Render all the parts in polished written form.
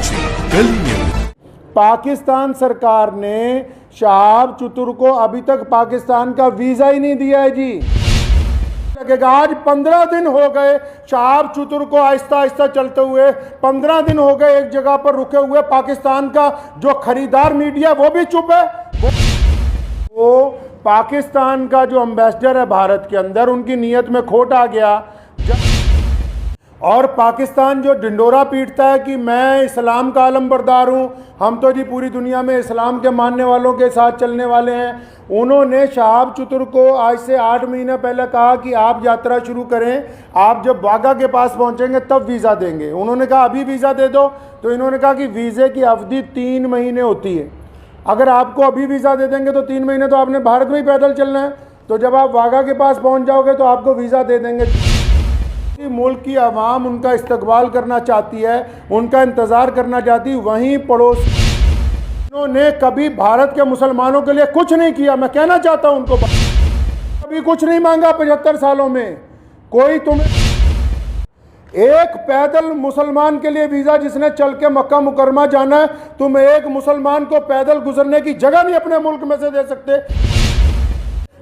साक्षी Delhi news. Pakistan सरकार ने शहाब चतुर को अभी तक पाकिस्तान का वीजा ही नहीं दिया है जी। लगेगा आज 15 दिन हो गए शहाब चतुर को आहिस्ता आहिस्ता चलते हुए, 15 दिन हो गए एक जगह पर रुके हुए। पाकिस्तान का जो खरीदार मीडिया वो भी चुप है। वो पाकिस्तान का जो एम्बेसडर है भारत के अंदर, उनकी नीयत में खोट आ गया। और पाकिस्तान जो ढिंडोरा पीटता है कि मैं इस्लाम का आलमबरदार हूँ, हम तो जी पूरी दुनिया में इस्लाम के मानने वालों के साथ चलने वाले हैं, उन्होंने शहाब चतुर को आज से 8 महीने पहले कहा कि आप यात्रा शुरू करें, आप जब वाघा के पास पहुँचेंगे तब वीज़ा देंगे। उन्होंने कहा अभी वीज़ा दे दो, तो इन्होंने कहा कि वीज़े की अवधि 3 महीने होती है। अगर आपको अभी वीज़ा दे देंगे तो 3 महीने तो आपने भारत में ही पैदल चलना है, तो जब आप वाघा के पास पहुँच जाओगे तो आपको वीज़ा दे देंगे। मुल्क की आवाम उनका इस्तकबाल करना चाहती है, उनका इंतज़ार करना चाहती है। वहीं पड़ोसियों ने कभी भारत के मुसलमानों के लिए कुछ नहीं किया। मैं कहना चाहता हूं उनको, कभी कुछ नहीं मांगा 75 सालों में। कोई तुम्हें एक पैदल मुसलमान के लिए वीज़ा, जिसने चल के मक्का मुकरमा जाना है, तुम एक मुसलमान को पैदल गुजरने की जगह नहीं अपने मुल्क में से दे सकते।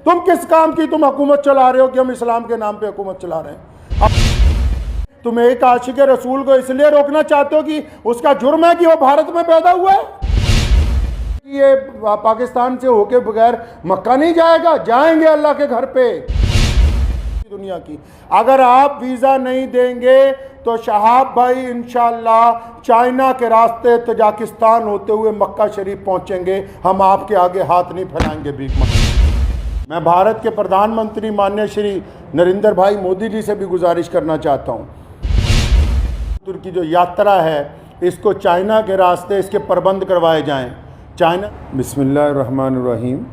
तुम किस काम की तुम हुकूमत चला रहे हो कि हम इस्लाम के नाम पे हुकूमत चला रहे हैं? तुम एक आशिक रसूल को इसलिए रोकना चाहते हो कि उसका जुर्म है कि वो भारत में पैदा हुआ है। ये पाकिस्तान से होके बगैर मक्का नहीं जाएगा, जाएंगे अल्लाह के घर पे दुनिया की। अगर आप वीज़ा नहीं देंगे तो शहाब भाई इंशाअल्लाह चाइना के रास्ते तजाकिस्तान होते हुए मक्का शरीफ पहुंचेंगे। हम आपके आगे हाथ नहीं फैलाएंगे भीख मांग। मैं भारत के प्रधानमंत्री माननीय श्री नरेंद्र भाई मोदी जी से भी गुजारिश करना चाहता हूं, तुर्की जो यात्रा है इसको चाइना के रास्ते इसके प्रबंध करवाए जाएं। चाइना बिस्मिल्लाहिर्रहमानिर्रहीम।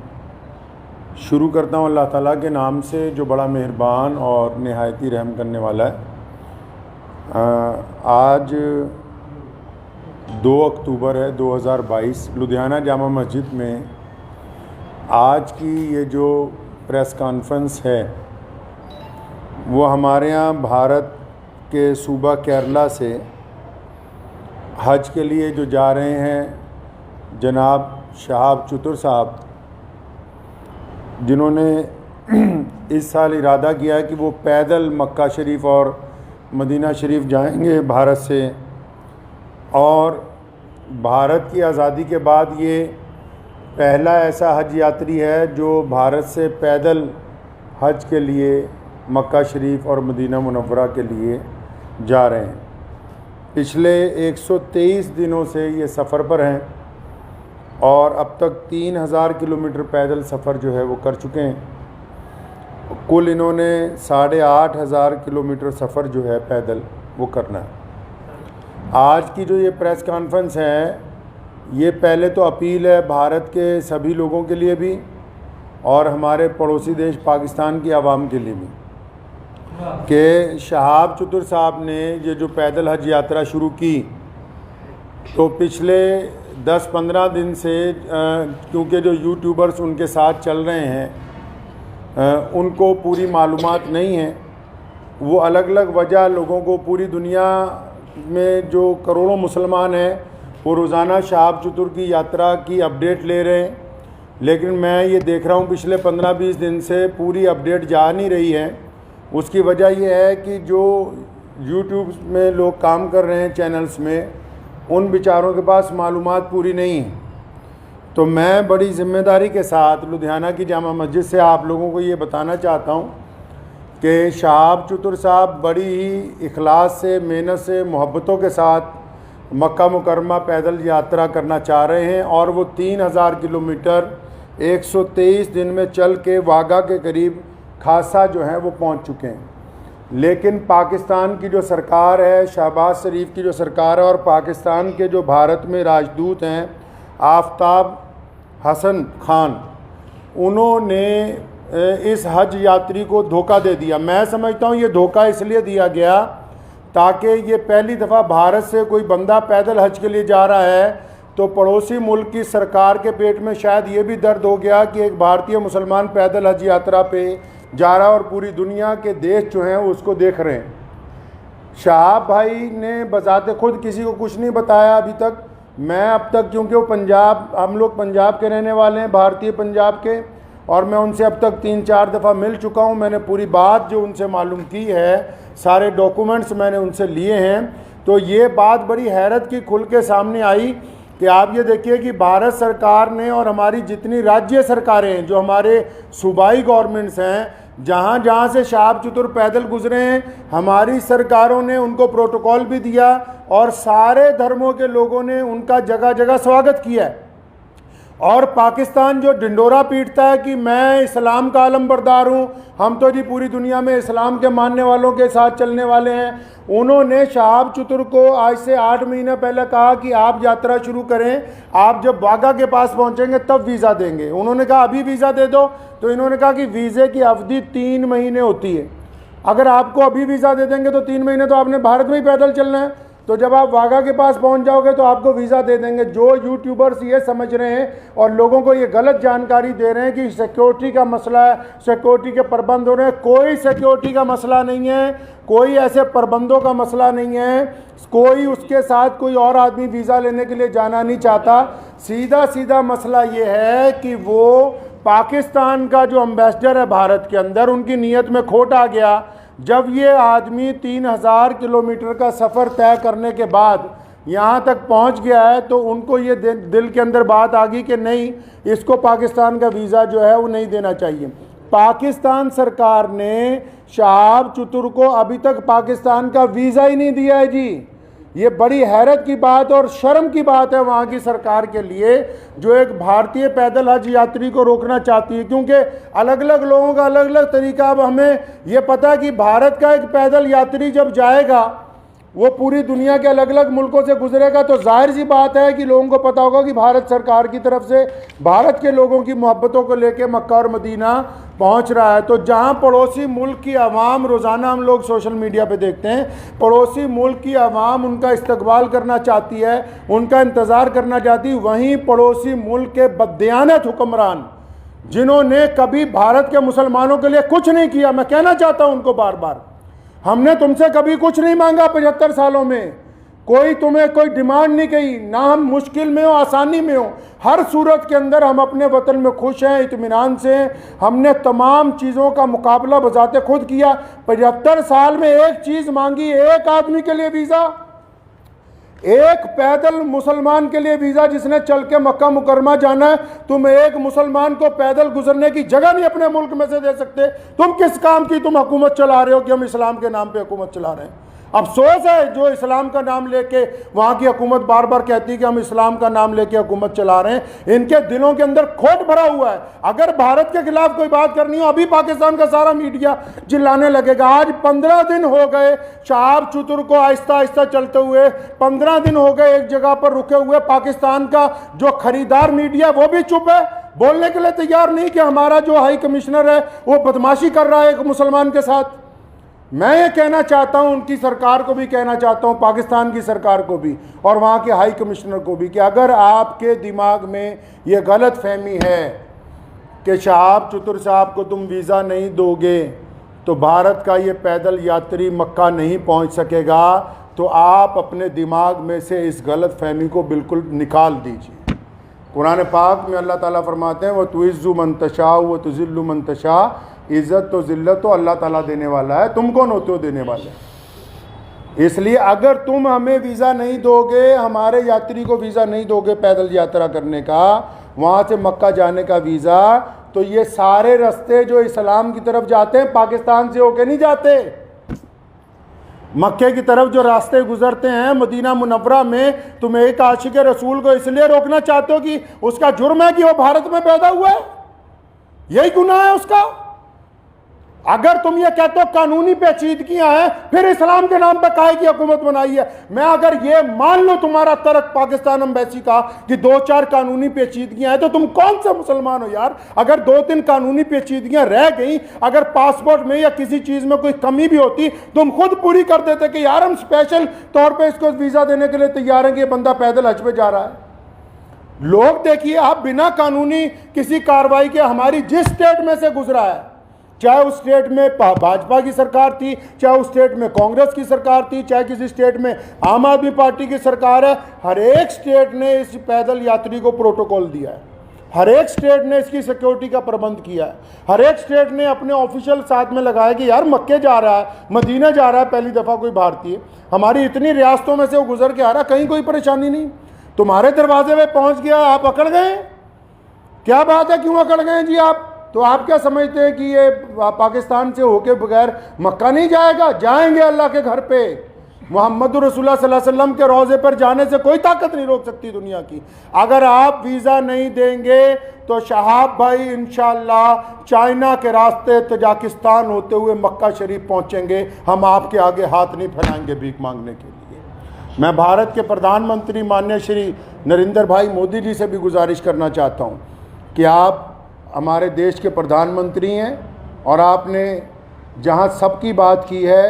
शुरू करता हूं अल्लाह ताला के नाम से जो बड़ा मेहरबान और नहायती रहम करने वाला है। आज 2 अक्टूबर है 2022। लुधियाना जामा मस्जिद में आज की ये जो प्रेस कॉन्फ्रेंस है वो हमारे यहाँ भारत के सूबा केरला से हज के लिए जो जा रहे हैं जनाब शहाब चतुर साहब, जिन्होंने इस साल इरादा किया है कि वो पैदल मक्का शरीफ और मदीना शरीफ जाएंगे भारत से। और भारत की आज़ादी के बाद ये पहला ऐसा हज यात्री है जो भारत से पैदल हज के लिए मक्का शरीफ और मदीना मुनव्वरा के लिए जा रहे हैं। पिछले 123 दिनों से ये सफ़र पर हैं और अब तक 3000 किलोमीटर पैदल सफ़र जो है वो कर चुके हैं। कुल इन्होंने 8500 किलोमीटर सफ़र जो है पैदल वो करना है। आज की जो ये प्रेस कॉन्फ्रेंस है, ये पहले तो अपील है भारत के सभी लोगों के लिए भी और हमारे पड़ोसी देश पाकिस्तान की आवाम के लिए भी, कि शहाब चतुर साहब ने ये जो पैदल हज यात्रा शुरू की, तो पिछले 10-15 दिन से क्योंकि जो यूट्यूबर्स उनके साथ चल रहे हैं उनको पूरी मालूमात नहीं है। वो अलग अलग वजह लोगों को, पूरी दुनिया में जो करोड़ों मुसलमान हैं वो रोज़ाना शहाब चतुर की यात्रा की अपडेट ले रहे हैं, लेकिन मैं ये देख रहा हूँ पिछले 15-20 दिन से पूरी अपडेट जा नहीं रही है। उसकी वजह यह है कि जो यूट्यूब में लोग काम कर रहे हैं चैनल्स में, उन बेचारों के पास मालूमात पूरी नहीं है। तो मैं बड़ी ज़िम्मेदारी के साथ लुधियाना की जामा मस्जिद से आप लोगों को ये बताना चाहता हूँ कि शहाब चतुर साहब बड़ी ही इखलास से, मेहनत से, मोहब्बतों के साथ मक्का मुकरमा पैदल यात्रा करना चाह रहे हैं और वो 3000 किलोमीटर 123 दिन में चल के वाघा के करीब खासा जो है वो पहुंच चुके हैं। लेकिन पाकिस्तान की जो सरकार है, शहबाज शरीफ की जो सरकार है, और पाकिस्तान के जो भारत में राजदूत हैं आफ्ताब हसन खान, उन्होंने इस हज यात्री को धोखा दे दिया। मैं समझता हूँ ये धोखा इसलिए दिया गया ताकि ये पहली दफ़ा भारत से कोई बंदा पैदल हज के लिए जा रहा है तो पड़ोसी मुल्क की सरकार के पेट में शायद ये भी दर्द हो गया कि एक भारतीय मुसलमान पैदल हज यात्रा पे जा रहा है और पूरी दुनिया के देश जो हैं उसको देख रहे हैं। शहाब भाई ने बजाते खुद किसी को कुछ नहीं बताया अभी तक। मैं अब तक, क्योंकि वो पंजाब, हम लोग पंजाब के रहने वाले हैं, भारतीय पंजाब के, और मैं उनसे अब तक 3-4 दफ़ा मिल चुका हूँ। मैंने पूरी बात जो उनसे मालूम की है, सारे डॉक्यूमेंट्स मैंने उनसे लिए हैं। तो ये बात बड़ी हैरत की खुल के सामने आई कि आप ये देखिए कि भारत सरकार ने और हमारी जितनी राज्य सरकारें हैं, जो हमारे सूबाई गवर्नमेंट्स हैं, जहाँ जहाँ से शहाब चतुर पैदल गुजरे हैं, हमारी सरकारों ने उनको प्रोटोकॉल भी दिया और सारे धर्मों के लोगों ने उनका जगह जगह स्वागत किया है। और पाकिस्तान जो ढिंडोरा पीटता है कि मैं इस्लाम का आलमबरदार हूँ, हम तो जी पूरी दुनिया में इस्लाम के मानने वालों के साथ चलने वाले हैं, उन्होंने शहाब चतुर को आज से 8 महीने पहले कहा कि आप यात्रा शुरू करें, आप जब वाघा के पास पहुँचेंगे तब वीज़ा देंगे। उन्होंने कहा अभी वीज़ा दे दो, तो इन्होंने कहा कि वीज़े की अवधि 3 महीने होती है, अगर आपको अभी वीज़ा दे देंगे तो 3 महीने तो आपने भारत में ही पैदल चलना है, तो जब आप वाघा के पास पहुंच जाओगे तो आपको वीज़ा दे देंगे। जो यूट्यूबर्स ये समझ रहे हैं और लोगों को ये गलत जानकारी दे रहे हैं कि सिक्योरिटी का मसला है, सिक्योरिटी के प्रबंध हो रहे हैं, कोई सिक्योरिटी का मसला नहीं है, कोई ऐसे प्रबंधों का मसला नहीं है, कोई उसके साथ कोई और आदमी वीज़ा लेने के लिए जाना नहीं चाहता। सीधा सीधा मसला ये है कि वो पाकिस्तान का जो एम्बेसडर है भारत के अंदर, उनकी नीयत में खोट आ गया। जब ये आदमी 3000 किलोमीटर का सफ़र तय करने के बाद यहाँ तक पहुँच गया है, तो उनको ये दिल के अंदर बात आ गई कि नहीं, इसको पाकिस्तान का वीज़ा जो है वो नहीं देना चाहिए। पाकिस्तान सरकार ने शहाब चतुर को अभी तक पाकिस्तान का वीज़ा ही नहीं दिया है जी। ये बड़ी हैरत की बात और शर्म की बात है वहाँ की सरकार के लिए, जो एक भारतीय पैदल हज यात्री को रोकना चाहती है, क्योंकि अलग अलग लोगों का अलग अलग तरीका। अब हमें ये पता है कि भारत का एक पैदल यात्री जब जाएगा, वो पूरी दुनिया के अलग अलग मुल्कों से गुजरेगा, तो जाहिर सी बात है कि लोगों को पता होगा कि भारत सरकार की तरफ से भारत के लोगों की मोहब्बतों को लेके मक्का और मदीना पहुंच रहा है। तो जहां पड़ोसी मुल्क की आवाम, रोज़ाना हम लोग सोशल मीडिया पे देखते हैं, पड़ोसी मुल्क की आवाम उनका इस्तकबाल करना चाहती है, उनका इंतज़ार करना चाहती है, वहीं पड़ोसी मुल्क के बददियानत हुक्मरान, जिन्होंने कभी भारत के मुसलमानों के लिए कुछ नहीं किया, मैं कहना चाहता हूँ उनको बार बार, हमने तुमसे कभी कुछ नहीं मांगा 75 सालों में, कोई तुम्हें कोई डिमांड नहीं की, ना हम मुश्किल में हो आसानी में हो, हर सूरत के अंदर हम अपने वतन में खुश हैं, इत्मीनान से हैं। हमने तमाम चीज़ों का मुकाबला बजाते खुद किया। 75 साल में एक चीज़ मांगी, एक आदमी के लिए वीज़ा, एक पैदल मुसलमान के लिए वीज़ा जिसने चल के मक्का मुकरमा जाना है। तुम एक मुसलमान को पैदल गुजरने की जगह नहीं अपने मुल्क में से दे सकते। तुम किस काम की तुम हुकूमत चला रहे हो कि हम इस्लाम के नाम पे हुकूमत चला रहे हैं। अफसोस है जो इस्लाम का नाम लेके वहाँ की हुकूमत बार बार कहती है कि हम इस्लाम का नाम लेके हुकूमत चला रहे हैं, इनके दिलों के अंदर खोट भरा हुआ है। अगर भारत के खिलाफ कोई बात करनी हो, अभी पाकिस्तान का सारा मीडिया चिल्लाने लगेगा। आज 15 दिन हो गए शहाब चतुर को आहिस्ता आहिस्ता चलते हुए, 15 दिन हो गए एक जगह पर रुके हुए। पाकिस्तान का जो खरीदार मीडिया वो भी चुप है, बोलने के लिए तैयार नहीं कि हमारा जो हाई कमिश्नर है वो बदमाशी कर रहा है एक मुसलमान के साथ। मैं ये कहना चाहता हूं, उनकी सरकार को भी कहना चाहता हूं, पाकिस्तान की सरकार को भी और वहाँ के हाई कमिश्नर को भी, कि अगर आपके दिमाग में ये गलत फहमी है कि शहाब चतुर साहब को तुम वीज़ा नहीं दोगे तो भारत का ये पैदल यात्री मक्का नहीं पहुँच सकेगा, तो आप अपने दिमाग में से इस गलत फहमी को बिल्कुल निकाल दीजिए। कुरान पाक में अल्लाह ताला फरमाते हैं, वह तुइज़्ज़ु मन तशा व तुज़िल्लु मन तशा, इज़्ज़त तो ज़िल्लत तो अल्लाह ताला देने वाला है, तुम कौन होते हो देने वाले। इसलिए अगर तुम हमें वीज़ा नहीं दोगे, हमारे यात्री को वीज़ा नहीं दोगे पैदल यात्रा करने का, वहाँ से मक्का जाने का वीज़ा, तो ये सारे रास्ते जो इस्लाम की तरफ जाते हैं पाकिस्तान से होके नहीं जाते। मक्के की तरफ जो रास्ते गुजरते हैं मदीना मुनव्वरा में, तुम एक आशिक रसूल को इसलिए रोकना चाहते हो कि उसका जुर्म है कि वो भारत में पैदा हुआ है, यही गुनाह है उसका। अगर तुम ये कहते हो कानूनी पेचीदगियां हैं, फिर इस्लाम के नाम पर काहे की हुकूमत बनाई है। मैं अगर ये मान लो तुम्हारा तर्क पाकिस्तान एम्बेसी का कि 2-4 कानूनी पेचीदगियां हैं, तो तुम कौन से मुसलमान हो यार। अगर 2-3 कानूनी पेचीदगियां रह गई, अगर पासपोर्ट में या किसी चीज में कोई कमी भी होती, तुम खुद पूरी कर देते कि यार हम स्पेशल तौर पर इसको वीजा देने के लिए तैयार हैं कि ये बंदा पैदल हज पे जा रहा है। लोग देखिए, आप बिना कानूनी किसी कार्रवाई के हमारी जिस स्टेट में से गुजरा है चाहे उस स्टेट में भाजपा की सरकार थी, चाहे उस स्टेट में कांग्रेस की सरकार थी, चाहे किसी स्टेट में आम आदमी पार्टी की सरकार है, हर एक स्टेट ने इस पैदल यात्री को प्रोटोकॉल दिया है, हर एक स्टेट ने इसकी सिक्योरिटी का प्रबंध किया है, हर एक स्टेट ने अपने ऑफिशियल साथ में लगाया कि यार मक्के जा रहा है, मदीना जा रहा है पहली दफ़ा कोई भारतीय, हमारी इतनी रियासतों में से वो गुजर के आ रहा, कहीं कोई परेशानी नहीं, तुम्हारे दरवाजे पे पहुंच गया, आप अकड़ गए, क्या बात है, क्यों अकड़ गए जी आप? तो आप क्या समझते हैं कि ये पाकिस्तान से होके बगैर मक्का नहीं जाएगा? जाएंगे अल्लाह के घर पे। मोहम्मद रसूलुल्लाह सल्लल्लाहु अलैहि वसल्लम के रोज़े पर जाने से कोई ताकत नहीं रोक सकती दुनिया की। अगर आप वीज़ा नहीं देंगे तो शहाब भाई इंशाअल्लाह चाइना के रास्ते तजाकिस्तान होते हुए मक्का शरीफ पहुँचेंगे, हम आपके आगे हाथ नहीं फैलाएंगे भीख मांगने के लिए। मैं भारत के प्रधानमंत्री माननीय श्री नरेंद्र भाई मोदी जी से भी गुजारिश करना चाहता हूँ कि आप हमारे देश के प्रधानमंत्री हैं और आपने जहाँ सबकी बात की है,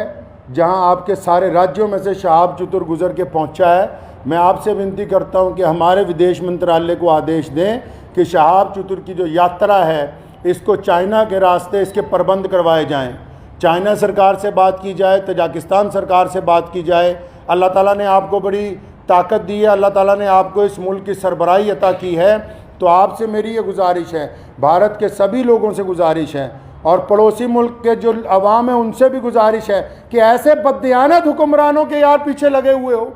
जहाँ आपके सारे राज्यों में से शहाब चतुर गुजर के पहुँचा है, मैं आपसे विनती करता हूँ कि हमारे विदेश मंत्रालय को आदेश दें कि शहाब चतुर की जो यात्रा है इसको चाइना के रास्ते इसके प्रबंध करवाए जाएँ। चाइना सरकार से बात की जाए, तजाकिस्तान सरकार से बात की जाए। अल्लाह ताला ने आपको बड़ी ताकत दी है, अल्लाह ताला ने आपको इस मुल्क की सरबराही अता की है, तो आपसे मेरी ये गुजारिश है, भारत के सभी लोगों से गुजारिश है और पड़ोसी मुल्क के जो अवाम है उनसे भी गुजारिश है कि ऐसे बददियानत हुक्मरानों के यार पीछे लगे हुए हो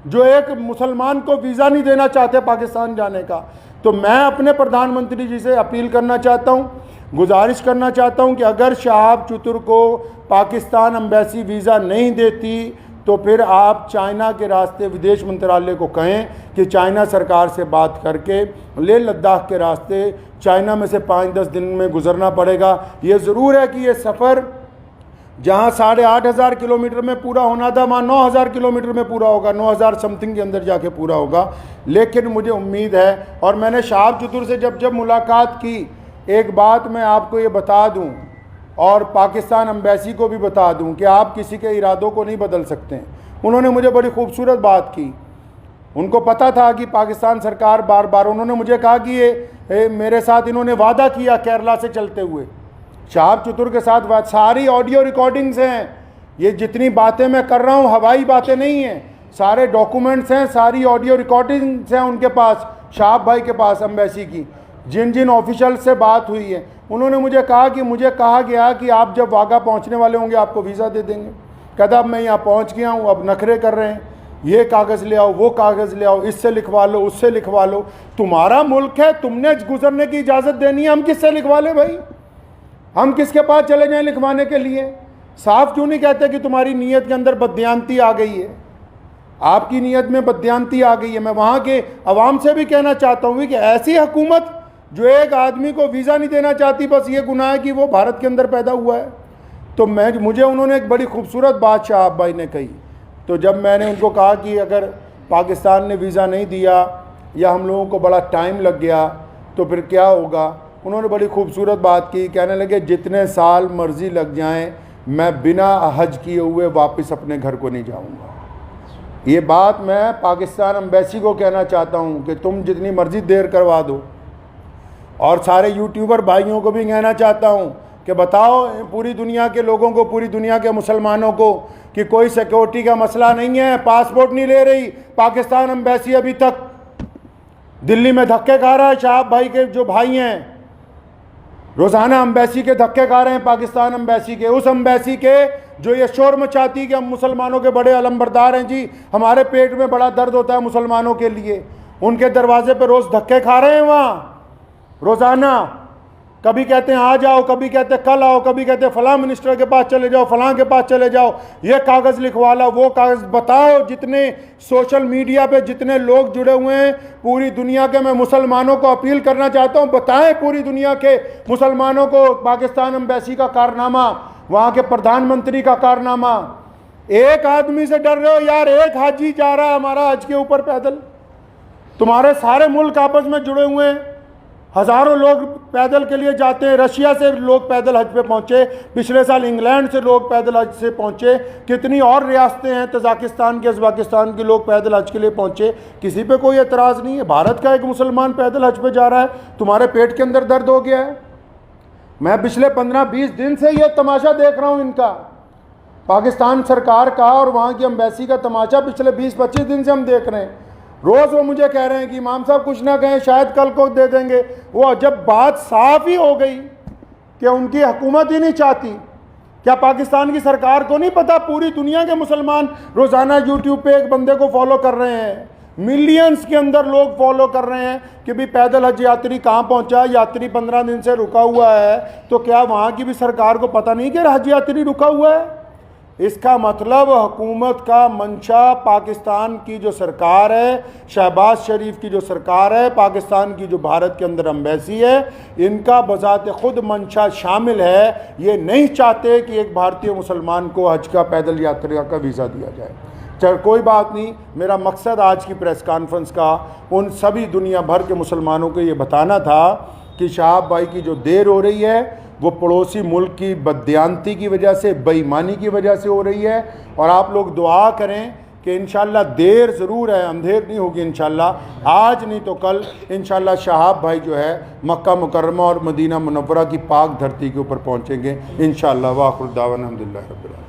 जो एक मुसलमान को वीज़ा नहीं देना चाहते पाकिस्तान जाने का। तो मैं अपने प्रधानमंत्री जी से अपील करना चाहता हूँ, गुजारिश करना चाहता हूँ कि अगर शहाब चतुर को पाकिस्तान एम्बेसी वीज़ा नहीं देती तो फिर आप चाइना के रास्ते विदेश मंत्रालय को कहें कि चाइना सरकार से बात करके लेह लद्दाख के रास्ते चाइना में से 5-10 दिन में गुजरना पड़ेगा। ये ज़रूर है कि ये सफ़र जहाँ 8,500 किलोमीटर में पूरा होना था वहाँ 9,000 किलोमीटर में पूरा होगा, 9,000 समथिंग के अंदर जाके पूरा होगा। लेकिन मुझे उम्मीद है, और मैंने शहाब चतुर से जब मुलाकात की, एक बात मैं आपको ये बता दूँ और पाकिस्तान एम्बेसी को भी बता दूं कि आप किसी के इरादों को नहीं बदल सकते। उन्होंने मुझे बड़ी खूबसूरत बात की, उनको पता था कि पाकिस्तान सरकार बार बार, उन्होंने मुझे कहा कि ये मेरे साथ इन्होंने वादा किया केरला से चलते हुए, शहाब चतुर के साथ सारी ऑडियो रिकॉर्डिंग्स हैं, ये जितनी बातें मैं कर रहा हूँ हवाई बातें नहीं हैं, सारे डॉक्यूमेंट्स हैं, सारी ऑडियो रिकॉर्डिंग्स हैं उनके पास, शहाब भाई के पास एम्बेसी की, जिन जिन ऑफिशियल से बात हुई है। उन्होंने मुझे कहा कि मुझे कहा गया कि आप जब वाघा पहुंचने वाले होंगे आपको वीज़ा दे देंगे। कहता अब मैं यहाँ पहुंच गया हूँ, अब नखरे कर रहे हैं, ये कागज़ ले आओ, वो कागज़ ले आओ, इससे लिखवा लो, उससे लिखवा लो। तुम्हारा मुल्क है, तुमने गुजरने की इजाज़त देनी है, हम किससे लिखवा लें भाई? हम किसके पास चले जाएँ लिखवाने के लिए? साफ क्यों नहीं कहते कि तुम्हारी नीयत के अंदर बददियानती आ गई है, आपकी नीयत में बददियानती आ गई है। मैं वहाँ के अवाम से भी कहना चाहता हूँ कि ऐसी हुकूमत जो एक आदमी को वीज़ा नहीं देना चाहती, बस ये गुनाह है कि वो भारत के अंदर पैदा हुआ है। तो मुझे उन्होंने एक बड़ी खूबसूरत बात शहाब भाई ने कही। तो जब मैंने उनको कहा कि अगर पाकिस्तान ने वीज़ा नहीं दिया या हम लोगों को बड़ा टाइम लग गया तो फिर क्या होगा, उन्होंने बड़ी खूबसूरत बात की, कहने लगे जितने साल मर्ज़ी लग जाएं मैं बिना हज किए हुए वापस अपने घर को नहीं जाऊँगा। ये बात मैं पाकिस्तान एम्बेसी को कहना चाहता हूँ कि तुम जितनी मर्ज़ी देर करवा दो, और सारे यूट्यूबर भाइयों को भी कहना चाहता हूँ कि बताओ पूरी दुनिया के लोगों को, पूरी दुनिया के मुसलमानों को कि कोई सिक्योरिटी का मसला नहीं है, पासपोर्ट नहीं ले रही पाकिस्तान एम्बेसी, अभी तक दिल्ली में धक्के खा रहा है। शहाब भाई के जो भाई हैं रोज़ाना एम्बेसी के धक्के खा रहे हैं, पाकिस्तान एम्बेसी के, उस एम्बेसी के जो ये शोर मचाती कि हम मुसलमानों के बड़े अलमबरदार हैं जी, हमारे पेट में बड़ा दर्द होता है मुसलमानों के लिए, उनके दरवाजे पर रोज़ धक्के खा रहे हैं वहाँ रोज़ाना। कभी कहते हैं आ जाओ, कभी कहते हैं कल आओ, कभी कहते हैं फ़लाँ मिनिस्टर के पास चले जाओ, फ़लाँ के पास चले जाओ, ये कागज़ लिखवा लो, वो कागज़। बताओ जितने सोशल मीडिया पे जितने लोग जुड़े हुए हैं पूरी दुनिया के, मैं मुसलमानों को अपील करना चाहता हूँ, बताएं पूरी दुनिया के मुसलमानों को पाकिस्तान एम्बेसी का कारनामा, वहाँ के प्रधानमंत्री का कारनामा। एक आदमी से डर रहे हो यार, एक हाजी जा रहा है हमारा हज के ऊपर पैदल, तुम्हारे सारे मुल्क आपस में जुड़े हुए हैं, हज़ारों लोग पैदल के लिए जाते हैं। रशिया से लोग पैदल हज पे पहुँचे, पिछले साल इंग्लैंड से लोग पैदल हज से पहुँचे, कितनी और रियासतें हैं तजाकिस्तान के, उज़्बेकिस्तान के लोग पैदल हज के लिए पहुँचे, किसी पे कोई एतराज़ नहीं है। भारत का एक मुसलमान पैदल हज पे जा रहा है, तुम्हारे पेट के अंदर दर्द हो गया है। मैं पिछले 15-20 दिन से ये तमाशा देख रहा हूँ इनका, पाकिस्तान सरकार का और वहाँ की एम्बेसी का तमाशा पिछले 20-25 दिन से हम देख रहे हैं। रोज़ वो मुझे कह रहे हैं कि इमाम साहब कुछ ना कहें, शायद कल को दे देंगे। वो जब बात साफ ही हो गई कि उनकी हुकूमत ही नहीं चाहती, क्या पाकिस्तान की सरकार को नहीं पता पूरी दुनिया के मुसलमान रोज़ाना यूट्यूब पे एक बंदे को फॉलो कर रहे हैं, मिलियंस के अंदर लोग फॉलो कर रहे हैं कि भी पैदल हज यात्री कहाँ पहुँचा, यात्री 15 दिन से रुका हुआ है, तो क्या वहाँ की भी सरकार को पता नहीं कि हज यात्री रुका हुआ है? इसका मतलब हुकूमत का मंशा पाकिस्तान की जो सरकार है, शहबाज शरीफ की जो सरकार है, पाकिस्तान की जो भारत के अंदर एम्बेसी है, इनका बजाते खुद मंशा शामिल है। ये नहीं चाहते कि एक भारतीय मुसलमान को हज का पैदल यात्रा का वीज़ा दिया जाए। चल कोई बात नहीं, मेरा मकसद आज की प्रेस कॉन्फ्रेंस का उन सभी दुनिया भर के मुसलमानों को ये बताना था कि शहाब भाई की जो देर हो रही है वो पड़ोसी मुल्क की बददियानती की वजह से, बेईमानी की वजह से हो रही है। और आप लोग दुआ करें कि इंशाल्लाह देर ज़रूर है, अंधेर नहीं होगी इंशाल्लाह, आज नहीं तो कल इंशाल्लाह शहाब भाई जो है मक्का मुकर्रमा और मदीना मुनव्वरा की पाक धरती के ऊपर पहुँचेंगे इंशाल्लाह। वाखिर दावाना अल्हम्दुलिल्लाह रब्बिल आलमीन।